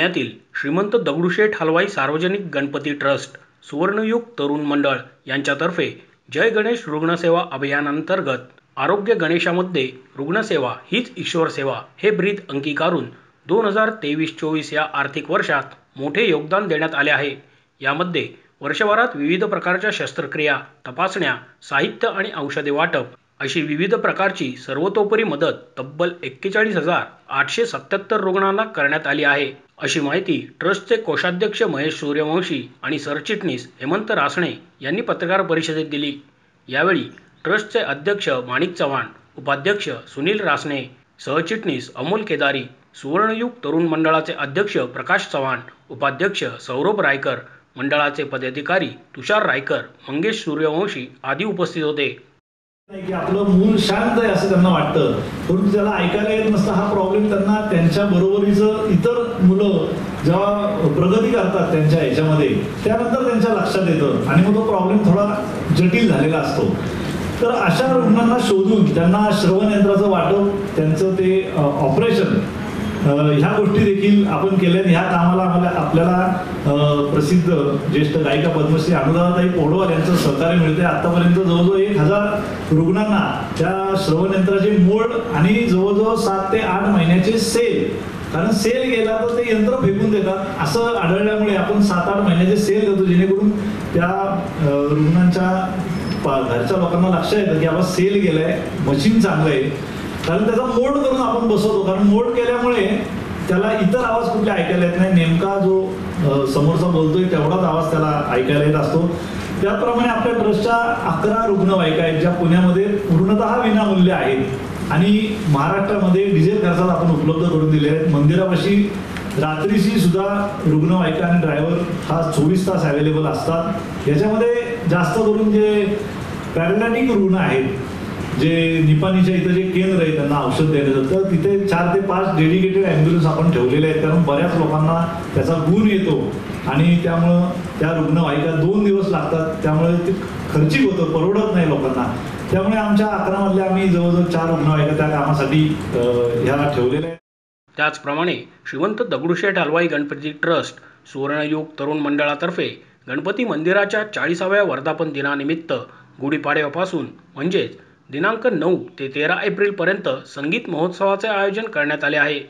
पुण्यातील श्रीमंत दगडूशेठ हलवाई सार्वजनिक गणपती ट्रस्ट सुवर्णयुग तरुण मंडळ यांच्यातर्फे जय गणेश रुग्णसेवा अभियानांतर्गत आरोग्य गणेशामध्ये रुग्णसेवा हीच ईश्वर सेवा हे ब्रीद अंगीकारून 2023-24 या आर्थिक वर्षात मोठे योगदान देण्यात आले आहे। यामध्ये वर्षभरात विविध प्रकारच्या शस्त्रक्रिया, तपासण्या, साहित्य आणि औषधे वाटप अशी विविध प्रकारची सर्वतोपरी मदत तब्बल 41,877 रुग्णांना करण्यात आली आहे, अशी माहिती ट्रस्टचे कोषाध्यक्ष महेश सूर्यवंशी आणि सरचिटणीस हेमंत रासणे यांनी पत्रकार परिषदेत दिली। यावेळी ट्रस्टचे अध्यक्ष माणिक चव्हाण, उपाध्यक्ष सुनील रासणे, सहचिटणीस अमोल केदारी, सुवर्णयुग तरुण मंडळाचे अध्यक्ष प्रकाश चव्हाण, उपाध्यक्ष सौरभ रायकर, मंडळाचे पदाधिकारी तुषार रायकर, मंगेश सूर्यवंशी आदी उपस्थित होते। की आपलं मूल शांत आहे असं त्यांना वाटतं, परंतु त्याला ऐकायला येत नसतं। हा प्रॉब्लेम त्यांना त्यांच्या बरोबरीचं इतर मुलं जेव्हा प्रगती करतात त्यांच्या ह्याच्यामध्ये त्यानंतर त्यांच्या लक्षात येतं आणि मग तो प्रॉब्लेम थोडा जटिल झालेला असतो। तर अशा रुग्णांना शोधून त्यांना श्रवण यंत्राचं वाटप, त्यांचं ते ऑपरेशन, ह्या गोष्टी देखील आपण केल्या। ह्या कामाला आपल्याला प्रसिद्ध ज्येष्ठ गायिका पद्मश्री अनुराधाताई पौडवाल यांचं सहकार्य मिळते। आतापर्यंत जवळजवळ 1000 रुग्णांना त्या श्रवण यंत्राचे मोड आणि जवळजवळ 7 ते 8 महिन्याचे सेल, कारण सेल गेला तर ते यंत्र फेकून देतात असं आढळल्यामुळे आपण 7-8 महिन्याचे सेल देतो, जेणेकरून त्या रुग्णांच्या घरच्या लोकांना लक्षात येतं की बाबा सेल गेलाय, मशीन चांगलं आहे, कारण त्याचा मोड करून आपण बसवतो। कारण मोड केल्यामुळे त्याला इतर आवाज कुठले ऐकायला येत नाही, नेमका जो समोरचा बोलतोय तेवढाच आवाज त्याला ऐकायला येत असतो। त्याप्रमाणे आपल्या ट्रस्टच्या 11 रुग्णवाहिका आहेत ज्या पुण्यामध्ये पूर्णतः विनामूल्य आहेत आणि महाराष्ट्रामध्ये डिझेल खर्चात आपण उपलब्ध करून दिले आहेत। मंदिरापाशी रात्रीची सुद्धा रुग्णवाहिका आणि ड्रायव्हर हा 24 तास अवेलेबल असतात। याच्यामध्ये जास्त करून जे पॅरालिटिक रुग्ण आहेत, जे निपाणीच्या इथं जे केंद्र आहे त्यांना औषध देण्यात जातं, तिथे 4 ते 5 डेडिकेटेड ॲम्ब्युलन्स आपण ठेवलेले आहेत, कारण बऱ्याच लोकांना त्याचा गुण येतो आणि त्यामुळं त्या रुग्णवाहिका 2 दिवस लागतात, त्यामुळे ते खर्चिक होतं, परवडत नाही लोकांना। त्यामुळे आमच्या 11 मधल्या आम्ही जवळजवळ 4 रुग्णवाहिका त्या कामासाठी ह्या ठेवलेल्या आहेत। त्याचप्रमाणे श्रीमंत दगडूशेठ हलवाई गणपती ट्रस्ट सुवर्णयुग तरुण मंडळातर्फे गणपती मंदिराच्या 40व्या वर्धापन दिनानिमित्त गुढीपाडव्यापासून म्हणजेच दिनांक 9 ते 13 एप्रिलपर्यंत संगीत महोत्सवाचे आयोजन करण्यात आले आहे।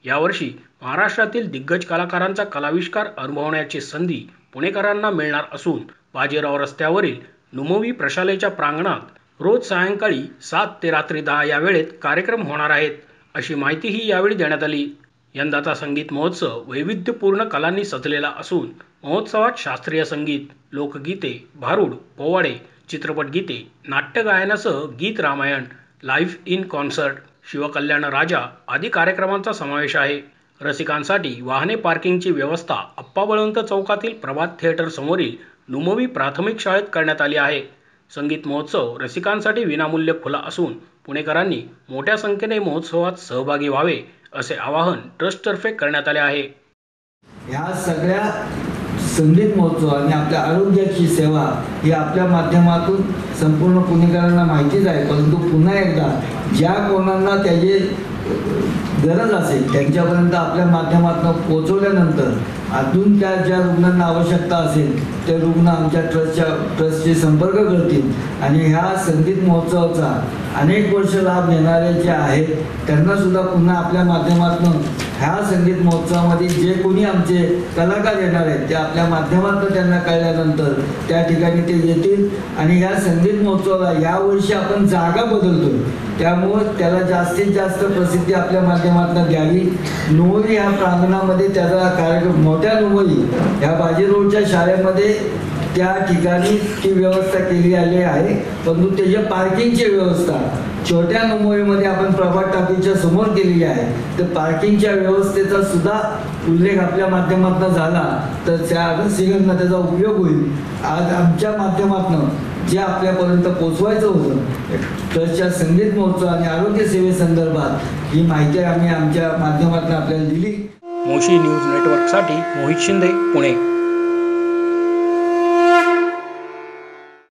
यावर्षी महाराष्ट्रातील दिग्गज कलाकारांचा कलाविष्कार अनुभवण्याची संधी पुणेकरांना मिळणार असून बाजीराव रस्त्यावरील नुमवी प्रशालेच्या प्रांगणात रोज सायंकाळी 7 ते रात्री 10 या वेळेत कार्यक्रम होणार आहेत, अशी माहितीही यावेळी देण्यात आली। यंदाचा संगीत महोत्सव वैविध्यपूर्ण कलांनी सजलेला असून महोत्सवात शास्त्रीय संगीत, लोकगीते, भारूड, पोवाडे, चित्रपट गीते, नाट्य गायनासह गीत Ramayana, live in concert, Shivkalyan राजा आदी कार्यक्रमांचा समावेश आहे। रसिकांसाठी वाहने पार्किंगची व्यवस्था अप्पा बळवंत चौकातील प्रभात थिएटर समोरील नुमवी प्राथमिक शाळेत करण्यात आली आहे। संगीत महोत्सव रसिकांसाठी विनामूल्य खुला असून पुणेकरांनी मोठ्या संख्येने महोत्सवात सहभागी व्हावे असे आवाहन ट्रस्टतर्फे करण्यात आले आहे। या सगळ्या संगीत महोत्सव आणि आपल्या आरोग्याची सेवा ही आपल्या माध्यमातून संपूर्ण पुणेकरांना माहितीच आहे, परंतु पुन्हा एकदा ज्या कोणांना त्याची गरज असेल त्यांच्यापर्यंत आपल्या माध्यमातून पोहोचवल्यानंतर अजून ज्या रुग्णांना आवश्यकता असेल ते रुग्ण आमच्या ट्रस्टशी संपर्क करतील आणि ह्या संगीत महोत्सवाचा अनेक वर्ष लाभ घेणारे जे आहेत त्यांनासुद्धा पुन्हा आपल्या माध्यमातून ह्या संगीत महोत्सवामध्ये जे कोणी आमचे कलाकार येणार आहेत ते आपल्या माध्यमातून त्यांना कळल्यानंतर त्या ठिकाणी ते येतील आणि ह्या संगीत महोत्सवाला यावर्षी आपण जागा बदलतो, त्यामुळं त्याला जास्तीत जास्त प्रसिद्धी आपल्या माध्यमातून द्यावी। नुमवी ह्या प्रांगणामध्ये त्याचा कार्यक्रम मोठ्या नुमवी ह्या बाजी रोडच्या शाळेमध्ये त्या ठिकाणी ती व्यवस्था केली आली आहे, परंतु त्याच्या पार्किंगची व्यवस्था छोट्या नुमवीमध्ये आपण प्रभात टाकीच्या समोर केलेली आहे। तर पार्किंगच्या व्यवस्थेचा सुद्धा उल्लेख आपल्या माध्यमातून झाला तर त्या रसिकांना त्याचा उपयोग होईल। आज आमच्या माध्यमातून जे आपल्यापर्यंत पोचवायचं होतं ट्रस्टच्या संगीत महोत्सव आणि आरोग्य सेवेसंदर्भात ही माहिती आम्ही आमच्या माध्यमातून आपल्याला दिली। मोशी न्यूज नेटवर्कसाठी मोहित शिंदे, पुणे।